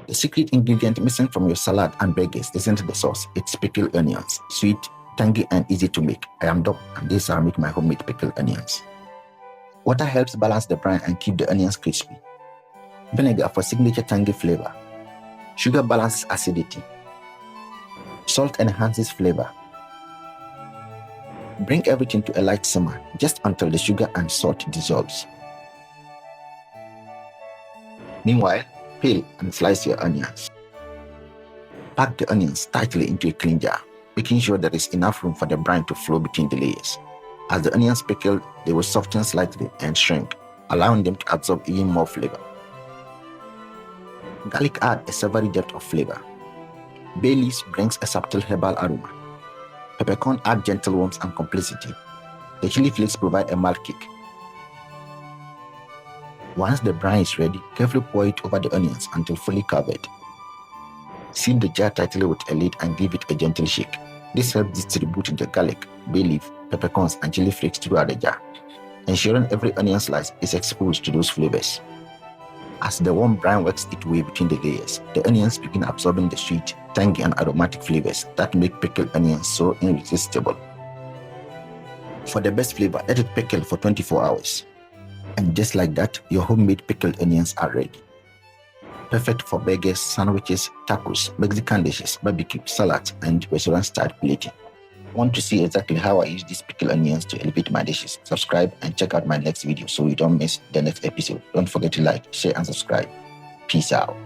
The secret ingredient missing from your salad and burgers isn't the sauce, it's pickled onions. Sweet, tangy, and easy to make. I am Doc, and this is how I make my homemade pickled onions. Water helps balance the brine and keep the onions crispy. Vinegar for signature tangy flavor. Sugar balances acidity. Salt enhances flavor. Bring everything to a light simmer, just until the sugar and salt dissolves. Meanwhile, peel and slice your onions. Pack the onions tightly into a clean jar, making sure there is enough room for the brine to flow between the layers. As the onions pickle, they will soften slightly and shrink, allowing them to absorb even more flavor. Garlic adds a savory depth of flavor. Bay leaves brings a subtle herbal aroma. Peppercorn adds gentle warmth and complicity. The chili flakes provide a mild kick. Once the brine is ready, carefully pour it over the onions until fully covered. Seal the jar tightly with a lid and give it a gentle shake. This helps distribute the garlic, bay leaf, peppercorns, and chili flakes throughout the jar, ensuring every onion slice is exposed to those flavors. As the warm brine works its way between the layers, the onions begin absorbing the sweet, tangy, and aromatic flavors that make pickled onions so irresistible. For the best flavor, let it pickle for 24 hours. And just like that, your homemade pickled onions are ready. Perfect for burgers, sandwiches, tacos, Mexican dishes, barbecue, salads, and restaurant-style plating. Want to see exactly how I use these pickled onions to elevate my dishes? Subscribe and check out my next video so you don't miss the next episode. Don't forget to like, share, and subscribe. Peace out.